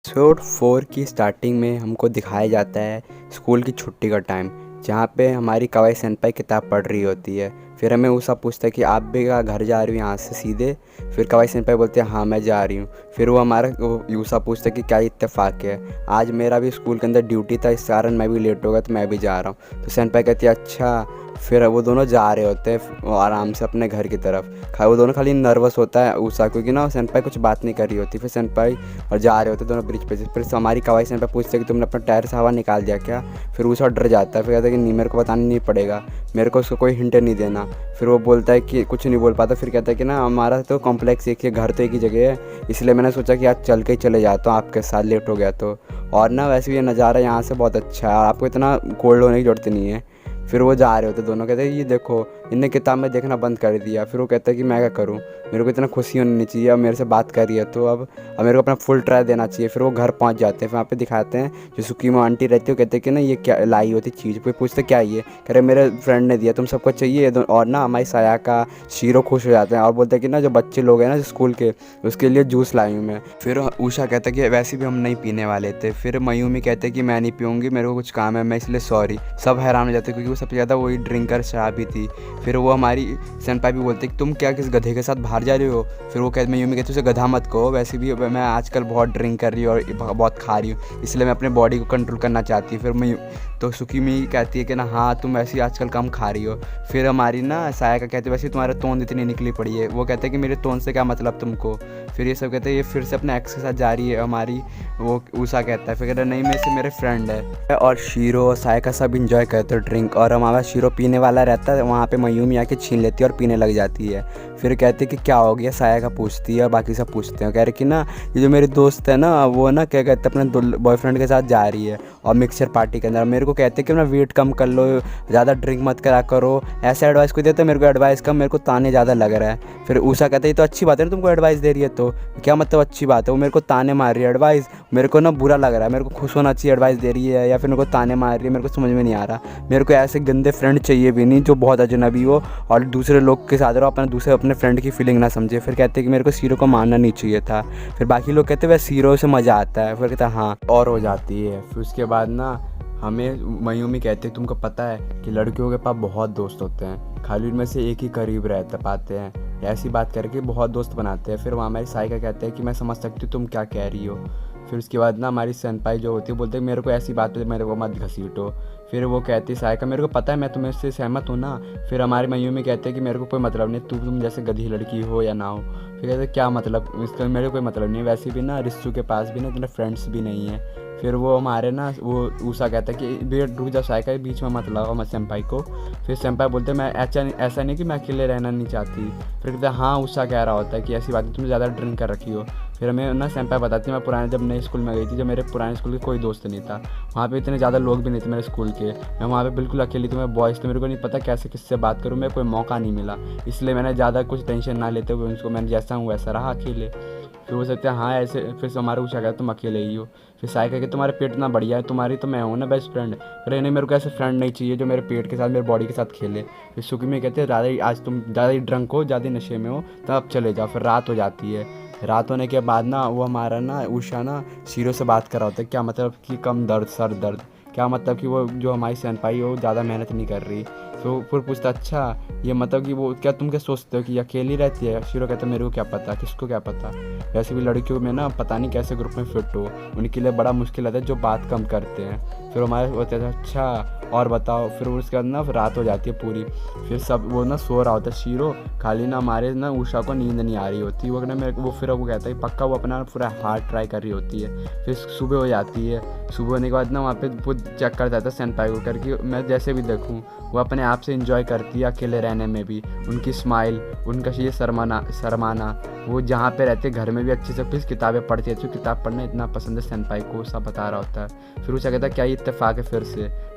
Episode 4 की starting में हमको दिखाया जाता है स्कूल की छुट्टी का टाइम, जहाँ पे हमारी कवाई सेनपाई किताब पढ़ रही होती है। फिर हमें ऊसा पूछता है कि आप भी क्या घर जा रही हो यहाँ से सीधे। फिर कवाई सेनपाई बोलते हैं हाँ मैं जा रही हूँ। फिर वो यूसा पूछता है कि क्या इत्तेफाक है, आज मेरा भी स्कूल के अंदर ड्यूटी था, इस कारण मैं भी लेट हो गया तो मैं भी जा रहा हूँ। तो सेनपाई कहती है अच्छा। फिर वो दोनों जा रहे होते हैं आराम से अपने घर की तरफ। वो दोनों खाली नर्वस होता है ऊसा, क्योंकि ना सेनपाई कुछ बात नहीं कर रही होती। फिर सेनपाई और जा रहे होते दोनों ब्रिज पे से। फिर हमारी कवाई सेनपाई पूछते हैं कि तुमने अपना टायर से हवा निकाल दिया क्या। फिर ऊसा डर जाता है, फिर कहता है कि नहीं मेरे को बताना नहीं पड़ेगा, मेरे को उसको कोई हिंट नहीं देना। फिर वो बोलता है कि कुछ नहीं बोल पाता। फिर कहता है कि ना हमारा तो कॉम्प्लेक्स एक ही, घर तो एक ही जगह है, इसलिए मैंने सोचा कि आज चल के ही चले जाता हूँ आपके साथ, लेट हो गया तो। और ना वैसे भी ये नज़ारा यहाँ से बहुत अच्छा है और आपको इतना कोल्ड होने की ज़रूरत नहीं है। फिर वो जा रहे होते दोनों, कहते हैं ये देखो इनने किताब में देखना बंद कर दिया। फिर वो कहता है कि मैं क्या करूँ, मेरे को इतना खुशी होनी चाहिए, अब मेरे से बात कर रही है तो अब मेरे को अपना फुल ट्राई देना चाहिए। फिर वो घर पहुंच जाते हैं। फिर वहाँ पे दिखाते हैं जो सुकीमो आंटी रहती है, वो कहते हैं कि ना ये क्या लाई होती चीज़। फिर पूछते क्या ये, कह रहे मेरे फ्रेंड ने दिया, तुम सबको चाहिए। और ना हमारी सायाका शीरो खुश हो जाते हैं और बोलते हैं कि ना जो बच्चे लोग हैं ना स्कूल के, उसके लिए जूस लाई हूँ मैं। फिर उषा कहता है कि वैसे भी हम नहीं पीने वाले थे। फिर मयूमी कहते हैं कि मैं नहीं पीऊँगी, मेरे को कुछ काम है, मैं इसलिए सॉरी। सब हैरान हो जाते हैं क्योंकि वो सबसे ज़्यादा वही ड्रिंकर शराबी थी। फिर वो हमारी सेनपाई भी बोलते कि तुम क्या किस गधे के साथ बाहर जा रही हो। फिर वो कहते मयूमी कहती उसे गधा मत कहो, वैसे भी मैं आजकल बहुत ड्रिंक कर रही हूँ और बहुत खा रही हूँ, इसलिए मैं अपने बॉडी को कंट्रोल करना चाहती हूँ। फिर तो सुकीमी कहती है कि ना हाँ तुम वैसे ही आजकल कम खा रही हो। फिर हमारी ना सायाका कहती है वैसे तुम्हारा तोंद इतनी निकली पड़ी है। वो कहते हैं कि मेरे तोंद से क्या मतलब तुमको। फिर ये सब कहते हैं ये फिर से अपने एक्स के साथ जा रही है हमारी। वो ऊषा कहता है, फिर कहता है नहीं मेरे से मेरे फ्रेंड है। और शीरो और सायाका सब इंजॉय करते हैं ड्रिंक, और हमारा शीरो पीने वाला रहता है, वहाँ पे मयूमी आके छीन लेती है और पीने लग जाती है। फिर कहते कि क्या हो गया, सायाका पूछती है और बाकी सब पूछते हैं। कह रहे कि ना ये जो मेरी दोस्त है ना वो ना क्या कहते हैं अपने बॉयफ्रेंड के साथ जा रही है और मिक्सचर पार्टी के अंदर। मेरे को कहते कि ना वेट कम कर लो, ज़्यादा ड्रिंक मत करा करो, ऐसा एडवाइस को देते। मेरे को एडवाइस कम, मेरे को ताने ज़्यादा लग रहा है। फिर ऊषा कहते ये तो अच्छी बात है ना तुमको एडवाइस दे रही है, तो क्या मतलब अच्छी बात है, वो मेरे को ताने मार रही है एडवाइस, मेरे को ना बुरा लग रहा है। मेरे को खुश होना चाहिए एडवाइस दे रही है या फिर मेरे को ताने मार रही है, मेरे को समझ में नहीं आ रहा। मेरे को ऐसे गंदे फ्रेंड चाहिए भी नहीं जो बहुत अजनबी हो और दूसरे लोग के साथ रहो, अपने फ्रेंड की फीलिंग ना समझे। फिर कहते हैं कि मेरे को सीरो को मानना नहीं चाहिए था। फिर बाकी लोग कहते हैं वह सीरो से मज़ा आता है। फिर कहता है हाँ, और हो जाती है। फिर उसके बाद ना हमें मयूमी कहते हैं तुमको पता है कि लड़कियों के पास बहुत दोस्त होते हैं, खाली उनमें से एक ही करीब रहते पाते हैं, ऐसी बात करके बहुत दोस्त बनाते हैं। फिर वहाँ हमारी साइका कहते हैं कि मैं समझ सकती हूँ तुम क्या कह रही हो। फिर उसके बाद ना हमारी सेनपाई जो होती है बोलते हैं मेरे को ऐसी बात पे मेरे को मत घसीटो। फिर वो कहती साइका मेरे को पता है मैं तुम्हें इससे सहमत हूँ ना। फिर हमारे मयूमी कहते हैं कि मेरे को कोई मतलब नहीं, तुम जैसे गधी लड़की हो या ना हो। फिर कहते क्या मतलब, इसका मेरे को कोई मतलब नहीं है, वैसे भी ना रिस्सू के पास भी ना इतने फ्रेंड्स भी नहीं है। फिर वो हमारे ना वो ऊषा कहता है कि बेट रुक जा साइका, बीच में मत लाओ मैं सेम्पाई को। फिर सेम्पाई बोलते हैं मैं ऐसा नहीं कि मैं अकेले रहना नहीं चाहती। फिर कहते हैं हाँ ऊषा कह रहा होता है कि ऐसी बात नहीं, तुमने ज़्यादा ड्रिंक कर रखी हो। फिर हमें ना सेम्पाई बताती है मैं पुराने जब नए स्कूल में गई थी, जब मेरे पुराने स्कूल के कोई दोस्त नहीं था, वहाँ पे इतने ज़्यादा लोग भी नहीं थे मेरे स्कूल के, मैं वहाँ पे बिल्कुल अकेली थी, मैं बॉयज़ थे, मेरे को नहीं पता कैसे किससे बात करूँ, मैं कोई मौका नहीं मिला, इसलिए मैंने ज़्यादा कुछ टेंशन ना लेते हुए उनको मैंने जैसा हूँ वैसा रहा अकेले। फिर वो सकते हैं हाँ ऐसे। फिर हमारे ऊषा कहते तुम अकेले ही हो। फिर साइका कि तुम्हारे पेट इतना बढ़िया है, तुम्हारी तो मैं हूँ ना बेस्ट फ्रेंड। फिर नहीं मेरे को ऐसे फ्रेंड नहीं चाहिए जो मेरे पेट के साथ मेरे बॉडी के साथ खेले। फिर सुकी में कहते हैं ज़्यादा ही आज तुम ज़्यादा ही ड्रंक हो, ज़्यादा नशे में हो, तो अब चले जाओ। फिर रात हो जाती है। रात होने के बाद ना वो हमारा ना ऊषा ना शीरो से बात कर रहा होता है, क्या मतलब कि कम दर्द सर दर्द, क्या मतलब कि वो जो हमारी सेनपाई है वो ज़्यादा मेहनत नहीं कर रही। तो फिर पूछता अच्छा ये मतलब कि वो क्या तुम क्या सोचते हो कि अकेली रहती है। शीरो कहता है मेरे को क्या पता, किसको क्या पता, वैसे भी लड़कियों में ना पता नहीं कैसे ग्रुप में फिट हो, उनके लिए बड़ा मुश्किल आता है जो बात कम करते हैं। फिर हमारे होते थे अच्छा और बताओ। फिर उसके बाद ना रात हो जाती है पूरी। फिर सब वो ना सो रहा होता है शीरो, खाली ना हमारे ना ऊषा को नींद नहीं आ रही होती। वो ना मेरे को वो फिर वो कहता है पक्का वो अपना पूरा हार्ड ट्राई कर रही होती है। फिर सुबह हो जाती है। सुबह होने के बाद ना वहाँ पे वो चेक कर जाता है सेनपाई को करके मैं जैसे भी देखूँ वो अपने आप से इंजॉय करती है अकेले रहने में भी, उनकी स्माइल, उनका ये शर्माना, वो जहाँ पे रहते घर में भी अच्छे से फिर किताबें पढ़ती है, अच्छी किताब पढ़ना इतना पसंद है सेनपाई को, सब बता रहा होता है। फिर उसका कहता है क्या ये इत्तेफाक है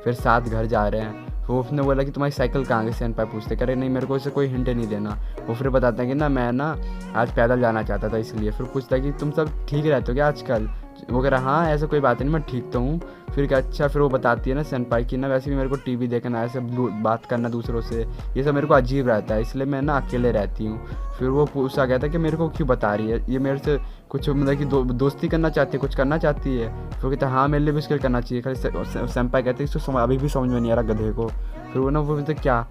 फिर साथ घर जा रहे हैं। वो उसने बोला कि तुम्हारी साइकिल कहाँ गई, सेनपाई पूछते करे नहीं मेरे को इसे कोई हिंट नहीं देना। वो फिर बताते हैं कि ना मैं ना आज पैदल जाना चाहता था इसलिए। फिर पूछता है कि तुम सब ठीक रहते हो क्या आजकल, वो कह रहा हाँ ऐसा कोई बात नहीं, मैं ठीक तो हूँ। फिर क्या अच्छा, फिर वो बताती है ना सेनपाई की ना वैसे भी मेरे को टीवी देखना, ऐसे बात करना दूसरों से, ये सब मेरे को अजीब रहता है, इसलिए मैं ना अकेले रहती हूँ। फिर वो पूछा गया था कि मेरे को क्यों बता रही है, ये मेरे से कुछ मतलब कि दोस्ती करना चाहती है, कुछ करना चाहती है। फिर वो कहता है हाँ मेरे लिए भी उसके करना चाहिए, खाली सेनपाई कहते हैं इसको अभी भी समझ में नहीं आ रहा गधे को। फिर वो ना वो बोलते क्या,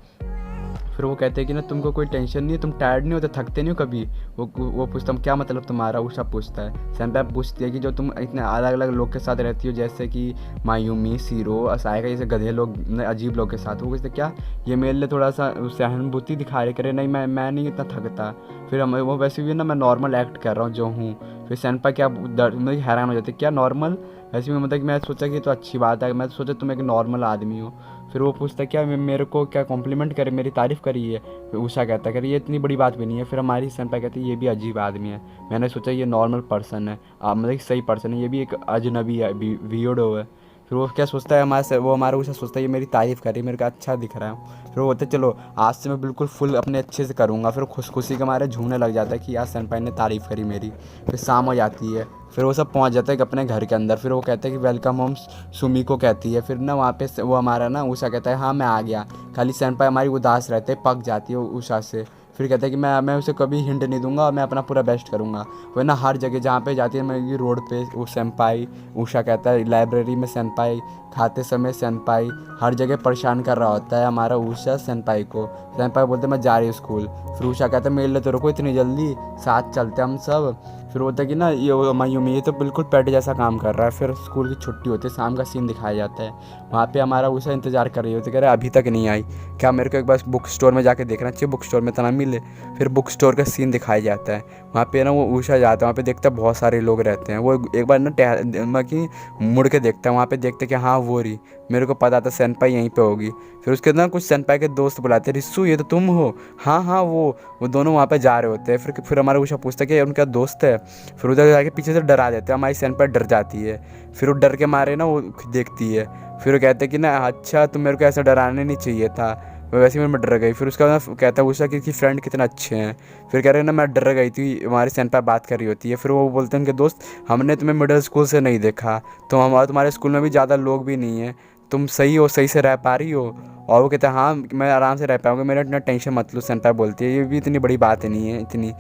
फिर वो कहते हैं कि ना तुमको कोई टेंशन नहीं है, तुम टायर्ड नहीं होते, थकते नहीं हो कभी। वो पूछता हूँ क्या मतलब तुम्हारा, उषा पूछता है। सेनपाई पूछती है कि जो तुम इतने अलग अलग लोग के साथ रहती हो, जैसे कि मायूमी, सीरो, असायका, जैसे गधे लोग, अजीब लोग के साथ। वो कहते क्या ये मेरे लिए थोड़ा सा सहानुभूति दिखा रहे, करे नहीं मैं नहीं इतना थकता। फिर हम वो वैसे भी ना मैं नॉर्मल एक्ट कर रहा हूँ जो हूँ। फिर सेनपाई क्या मतलब हैरान हो जाते क्या नॉर्मल, ऐसे में मतलब कि मैं सोचा कि तो अच्छी बात है, मैं सोचा तुम एक नॉर्मल आदमी हो। फिर वो पूछता क्या मेरे को क्या कॉम्प्लीमेंट करे, मेरी तारीफ़ करी है। फिर उषा कहता है ये इतनी बड़ी बात भी नहीं है। फिर हमारी सेनपाई कहती है ये भी अजीब आदमी है, मैंने सोचा ये नॉर्मल पर्सन है, मतलब सही पर्सन है, ये भी एक अजनबी है, वियर्डो है। फिर वो क्या सोचता है हमारे से, वो हमारा उषा सोचता है ये मेरी तारीफ़ कर रही है, मेरे को अच्छा दिख रहा है। फिर वो बोलते चलो आज से मैं बिल्कुल फुल अपने अच्छे से करूँगा। फिर खुशी के मारे झूमने लग जाता है कि यार सेनपाई ने तारीफ़ करी मेरी। फिर शाम हो जाती है, फिर वो सब पहुंच जाते हैं अपने घर के अंदर। फिर वो कहते हैं कि वेलकम होम सुमी को कहती है। फिर ना वहाँ पे वो हमारा ना उषा कहता है हाँ मैं आ गया। खाली सेनपाई हमारी उदास रहते, पक जाती है उषा से। फिर कहता है कि मैं उसे कभी हिंट नहीं दूंगा और मैं अपना पूरा बेस्ट करूँगा। वो ना हर जगह जहाँ पे जाती है, मैं ये रोड पे वो सेनपाई, उषा कहता है लाइब्रेरी में सेनपाई, खाते समय सेनपाई, हर जगह परेशान कर रहा होता है हमारा उषा सेनपाई को। सेनपाई बोलते मैं जा रही हूँ स्कूल। फिर उषा कहता है मेरे लिए तो रुको इतनी जल्दी, साथ चलते हम सब। फिर होता है कि ना ये मायूमी ये तो बिल्कुल पेट जैसा काम कर रहा है। फिर स्कूल की छुट्टी होती है, शाम का सीन दिखाया जाता है। वहाँ पे हमारा उषा इंतज़ार कर रही होती है, कह रहे अभी तक नहीं आई क्या, मेरे को एक बार बुक स्टोर में जाके देखना चाहिए, बुक स्टोर में इतना मिले। फिर बुक स्टोर का सीन दिखाया जाता है। वहाँ पे ना वो उषा जाता है, वहाँ पे देखता है बहुत सारे लोग रहते हैं। वो एक बार ना कि मुड़ के देखता है, वहाँ पे देखते कि हाँ वो रही, मेरे को पता था सेनपाई यहीं पे होगी। फिर उसके ना कुछ सेनपाई के दोस्त बुलाते हैं, रिस्सू ये तो तुम हो, हाँ हाँ वो दोनों वहाँ पे जा रहे होते हैं। फिर हमारा उषा पूछता है कि उनका दोस्त है। फिर उधर जाके पीछे से डरा देते हैं, हमारी सेनपाई डर जाती है। फिर वो डर के मारे ना वो देखती है। फिर वो कहते हैं कि ना अच्छा तुम मेरे को ऐसा डराने नहीं चाहिए था, वैसे ही मैं डर गई। फिर उसका ना कहता है उषा कि फ्रेंड कितने अच्छे हैं। फिर कह रहे हैं ना मैं डर गई थी, हमारी सेनपाई बात कर रही होती है। फिर वो बोलते हैं उनके दोस्त हमने तुम्हें मिडिल स्कूल से नहीं देखा, तो तुम्हारे स्कूल में भी ज़्यादा लोग भी नहीं हैं, तुम सही हो, सही से रह पा रही हो। और वो कहता है हाँ मैं आराम से रह पाऊँगा, मेरा इतना टेंशन मत लो। सेनपाई बोलती है ये भी इतनी बड़ी बात नहीं है इतनी।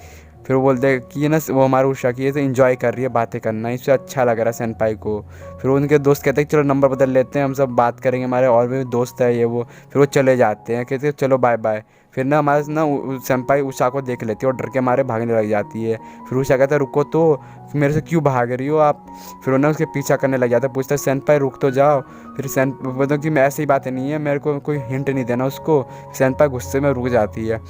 फिर वो बोलते हैं कि ये ना वो हमारा उषा की ये तो इन्जॉय कर रही है बातें करना, इससे अच्छा लग रहा है सेनपाई को। फिर उनके दोस्त कहते हैं चलो नंबर बदल लेते हैं, हम सब बात करेंगे, हमारे और भी दोस्त है ये वो। फिर वो चले जाते हैं, कहते हैं चलो बाय बाय। फिर ना हमारे ना सेनपाई उषा को देख लेती है और डर के मारे भागने लग जाती है। फिर उषा कहता है रुको तो, मेरे से क्यों भाग रही हो आप। फिर उन्हें उसके पीछा करने लग जाता है, पूछता है सेनपाई रुक तो जाओ। फिर मतलब कि मैं ऐसी बातें नहीं है, मेरे को कोई हिंट नहीं देना उसको। सेनपाई गुस्से में रुक जाती है।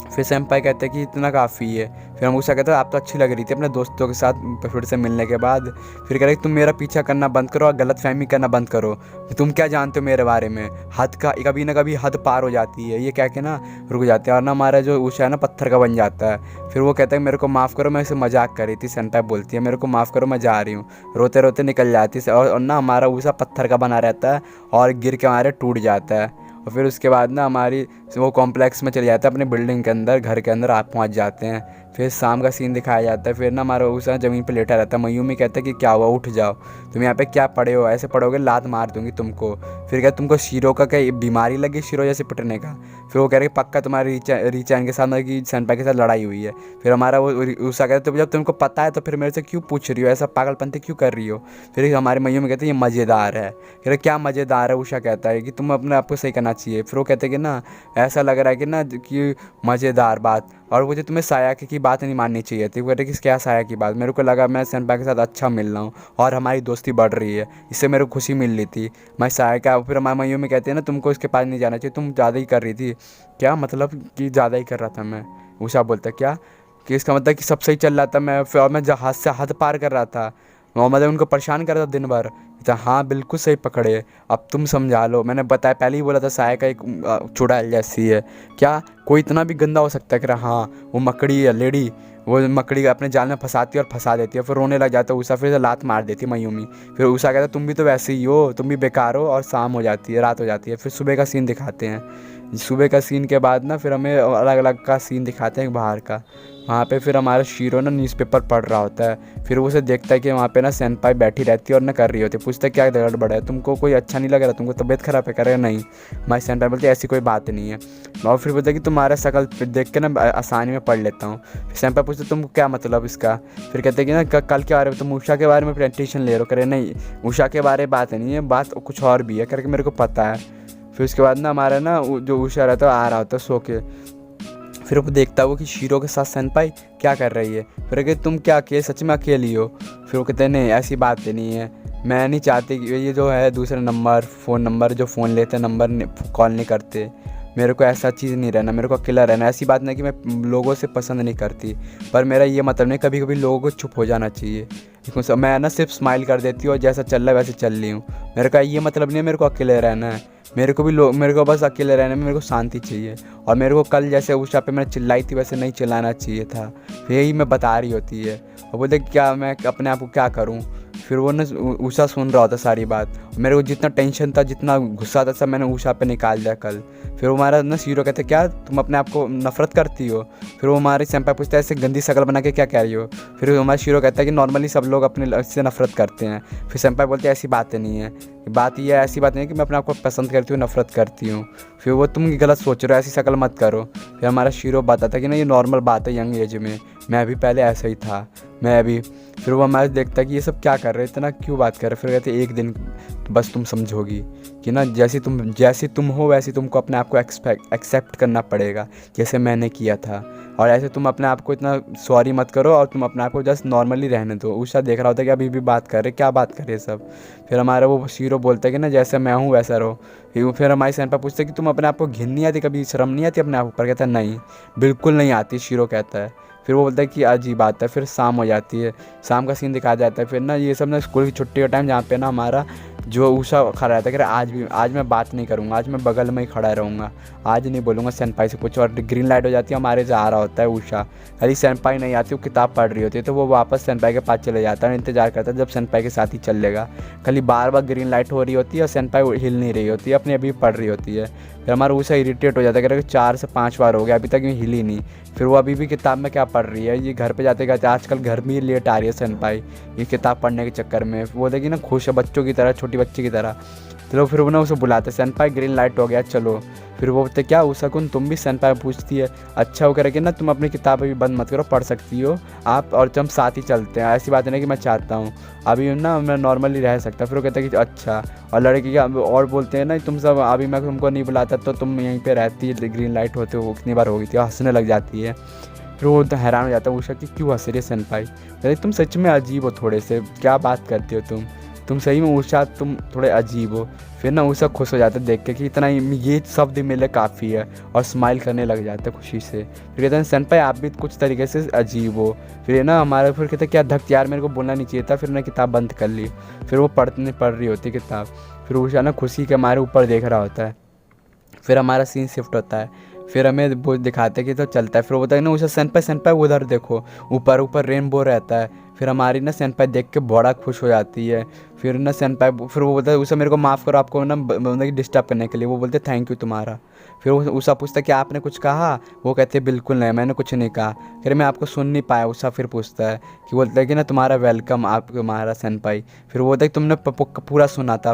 फिर सेनपाई कहते हैं कि इतना काफ़ी है। फिर हम उषा कहते हैं आप तो अच्छी लग रही थी अपने दोस्तों के साथ फिर से मिलने के बाद। फिर कह रहे तुम मेरा पीछा करना बंद करो और गलतफहमी करना बंद करो, तुम क्या जानते हो मेरे बारे में, हद का कभी ना कभी हद पार हो जाती है। ये कह के ना रुक जाते हैं और ना हमारा जो उषा है ना पत्थर का बन जाता है। फिर वो कहता है मेरे को माफ़ करो, मैं इसे मजाक कर रही थी। सेनपाई बोलती है मेरे को माफ़ करो मैं जा रही हूँ, रोते रोते निकल जाती है। और ना हमारा उषा पत्थर का बना रहता है और गिर के हमारे टूट जाता है। और फिर उसके बाद ना हमारी वो कॉम्प्लेक्स में चले जाते हैं, अपने बिल्डिंग के अंदर, घर के अंदर आप पहुंच जाते हैं। फिर शाम का सीन दिखाया जाता है। फिर ना हमारा उषा ज़मीन पे लेटा रहता है। मयूमी कहता है कि क्या हुआ, उठ जाओ, तुम यहाँ पे क्या पड़े हो, ऐसे पड़ोगे लात मार दूंगी तुमको। फिर क्या तुमको शीरो का क्या बीमारी लगी, शीरो जैसे पिटने का। फिर वो कह रहे पक्का तुम्हारी रीचैन के साथ मतलब कि सेनपाई के साथ लड़ाई हुई है। फिर हमारा वो उषा कहते तो जब तुमको पता है तो फिर मेरे से क्यों पूछ रही हो, ऐसा पागलपंती क्यों कर रही हो। फिर हमारे मयूमी कहते हैं ये मज़ेदार है। कह रहे क्या मज़ेदार है, उषा कहता है कि तुम अपने आप को सही करना चाहिए। फिर वो कहते हैं कि ना ऐसा लग रहा है कि ना कि मज़ेदार बात, और मुझे तुम्हें साया की बात नहीं माननी चाहिए थी। वो कहते कि क्या साया की बात, मेरे को लगा मैं सेनपाई के साथ अच्छा मिल रहा हूँ और हमारी दोस्ती बढ़ रही है, इससे मेरे को खुशी मिल रही थी, मैं साया का। फिर हमारे मयूमी में कहते हैं ना तुमको इसके पास नहीं जाना चाहिए, तुम ज़्यादा ही कर रही थी। क्या मतलब कि ज़्यादा ही कर रहा था मैं। उषा बोलता क्या कि इसका मतलब कि सब सही चल रहा था, मैं फिर और मैं हाथ से हद पार कर रहा था, मोहम्मद उनको परेशान कर रहा था दिन भर। तो हाँ बिल्कुल सही पकड़े, अब तुम समझा लो, मैंने बताया पहले ही बोला था साया का एक चुड़ैल जैसी है। क्या कोई इतना भी गंदा हो सकता है कि हाँ वो मकड़ी है लेडी, वो मकड़ी अपने जाल में फंसाती है और फंसा देती है। फिर रोने लग जाता है उषा, फिर से लात मार देती है मयूमी। फिर उषा कहता है तुम भी तो वैसे ही हो, तुम भी बेकार हो, और शाम हो जाती है, रात हो जाती है। फिर सुबह का सीन दिखाते हैं। सुबह का सीन के बाद ना फिर हमें अलग अलग का सीन दिखाते हैं बाहर का। वहाँ पे फिर हमारा शीरो ना न्यूज़पेपर पढ़ रहा होता है। फिर वो उसे देखता है कि वहाँ पे ना सेनपाई बैठी रहती है और ना कर रही होती है। पूछता है क्या गड़बड़ है, तुमको कोई अच्छा नहीं लग रहा, तुमको तबीयत खराब है? करेगा नहीं। हमारी सेनपाई बोलती है ऐसी कोई बात नहीं है। और फिर बोलता है कि तुम्हारा शक्ल देख के ना आसानी में पढ़ लेता हूँ। फिर सेनपाई पूछते तुमको क्या मतलब इसका? फिर कहते हैं कि ना कल के बारे में, तुम उषा के बारे में प्रेजेंटेशन ले रहे हो? करे नहीं, उषा के बारे में बात नहीं है, बात कुछ और भी है करके मेरे को पता है। फिर उसके बाद ना हमारा ना जो उषा रहता है आ रहा होता है सो के। फिर वो देखता है वो कि शीरो के साथ सेनपाई क्या कर रही है। फिर कहते तुम क्या अकेले, सच में अकेली हो? फिर वो कहते हैं नहीं ऐसी बात नहीं है, मैं नहीं चाहती कि ये जो है दूसरे नंबर फ़ोन नंबर जो फ़ोन लेते नंबर कॉल नहीं करते, मेरे को ऐसा चीज़ नहीं रहना, मेरे को अकेला रहना। ऐसी बात नहीं कि मैं लोगों से पसंद नहीं करती, पर मेरा ये मतलब नहीं, कभी कभी लोगों को चुप हो जाना चाहिए। मैं ना सिर्फ स्माइल कर देती हूँ और जैसा चल रहा है वैसे चल रही हूँ। मेरे का ये मतलब नहीं है मेरे को अकेले रहना है, मेरे को बस अकेले रहने में मेरे को शांति चाहिए। और मेरे को कल जैसे उषा पे मैंने चिल्लाई थी वैसे नहीं चिल्लाना चाहिए था। यही मैं बता रही होती है। और बोलते क्या मैं अपने आप को क्या करूँ? फिर वो ना उषा सुन रहा होता सारी बात। मेरे को जितना टेंशन था, जितना गुस्सा था, सब मैंने उषा पे निकाल दिया कल। फिर वो हमारा ना शीरो कहते क्या तुम अपने आप को नफरत करती हो? फिर वो हमारे सेंपाई पूछता है ऐसे गंदी शक्ल बना के क्या कह रही हो? फिर हमारा शीरो कहता है कि नॉर्मली सब लोग अपने से नफरत करते हैं। फिर सेंपाई बोलते हैं ऐसी बातें नहीं है, बात ये ऐसी बात नहीं है कि मैं अपने आप को पसंद करती हूँ, नफरत करती हूँ। फिर वो तुम गलत सोच रहे हो, ऐसी शक्ल मत करो। फिर हमारा शीरो बताता है कि ना ये नॉर्मल बात है यंग एज में, मैं भी पहले ऐसा ही था, मैं भी। फिर वो हमारे देखता है कि ये सब क्या कर रहे हैं, इतना क्यों बात कर रहे हैं। फिर कहते एक दिन बस तुम समझोगी कि ना जैसी तुम हो वैसे तुमको अपने आप को एक्सेप्ट करना पड़ेगा, जैसे मैंने किया था। और ऐसे तुम अपने आप को इतना सॉरी मत करो और तुम अपने आप को जस्ट नॉर्मली रहने दो। उषा देख रहा होता है कि अभी भी बात कर रहे, क्या बात कर रहे सब। फिर हमारा वो शीरो बोलता है कि ना जैसे मैं हूँ वैसा रहो। फिर हमारी सेनपा पूछते कि तुम अपने आप को घिन नहीं आती, कभी शर्म नहीं आती अपने आप ऊपर? कहता है नहीं, बिल्कुल नहीं आती, शीरो कहता है। फिर वो बोलता है कि अजीब बात है। फिर शाम हो जाती है, शाम का सीन दिखाया जाता है। फिर ना ये सब ना स्कूल की छुट्टी का टाइम, जहाँ पे ना हमारा जो उषा खड़ा रहता है कि आज मैं बात नहीं करूँगा, आज मैं बगल में ही खड़ा रहूँगा, आज नहीं बोलूँगा सेनपाई से कुछ। और ग्रीन लाइट हो जाती है, हमारे से आ रहा होता है उषा। अरे सेनपाई नहीं आती, वो किताब पढ़ रही होती है, तो वो वापस सेनपाई के पास चले जाता है, इंतजार करता है जब सेनपाई के साथ ही चल लेगा। खाली बार बार ग्रीन लाइट हो रही होती है और सेनपाई हिल नहीं रही होती है, अपनी अभी पढ़ रही होती है। फिर हमारा उषा इरिटेट हो जाता है कि 4 से 5 बार हो गया अभी तक हिली नहीं। फिर वो अभी भी किताब में क्या पढ़ रही है, ये घर पे जाते जाते आजकल घर में ही लेट आ रही है सेनपाई, ये किताब पढ़ने के चक्कर में। वो देखिए ना खुश है बच्चों की तरह, छोटी बच्ची की तरह। चलो फिर वो ना उसे बुलाते सेनपाई ग्रीन लाइट हो गया चलो। फिर वो बोलते क्या उषाकुन तुम भी? सेनपाई पूछती है अच्छा हो करके ना तुम अपनी किताब अभी बंद मत करो, पढ़ सकती हो आप, और हम साथ ही चलते हैं। ऐसी बात नहीं कि मैं चाहता हूँ, अभी ना मैं नॉर्मली रह सकता। फिर वो कहते हैं कि अच्छा। और लड़की क्या और बोलते हैं ना तुम सब अभी मैं तुमको नहीं बुलाता तो तुम यहीं पर रहती है, ग्रीन लाइट होते हो कितनी बार हो गई थी, हंसने लग जाती है। फिर वो हैरान हो जाता है उषा कि क्यों हंस रही है सेनपाई। अरे तुम सच में अजीब हो थोड़े से, क्या बात करती हो तुम सही में उषा, तुम थोड़े अजीब हो। फिर ना उषा खुश हो जाता है देख के कि इतना ये शब्द मिले काफ़ी है, और स्माइल करने लग जाता है खुशी से। फिर कहते हैं सेनपाई आप भी कुछ तरीके से अजीब हो। फिर ना हमारा फिर कहते हैं क्या धक यार, मेरे को बोलना नहीं चाहिए था। फिर ना किताब बंद कर ली, फिर वो पढ़ रही होती किताब। फिर उषा ना खुशी के हमारे ऊपर देख रहा होता है। फिर हमारा सीन शिफ्ट होता है, फिर हमें वो दिखाते हैं कि तो चलता है। फिर वो बोलता है ना उसे सेनपाई उधर देखो, ऊपर रेनबो रहता है। फिर हमारी ना सेनपाई देख के बड़ा खुश हो जाती है। फिर ना सेनपाई फिर वो बोलता है उसे मेरे को माफ़ करो आपको ना मतलब डिस्टर्ब करने के लिए। वो बोलते थैंक यू तुम्हारा। फिर वो उषा पूछता है कि आपने कुछ कहा? वो कहते हैं बिल्कुल नहीं, मैंने कुछ नहीं कहा। फिर मैं आपको सुन नहीं पाया। उषा फिर पूछता है कि बोलता है कि ना तुम्हारा वेलकम आप तुम्हारा सेनपाई। फिर वो बोलता है तुमने पूरा सुना था।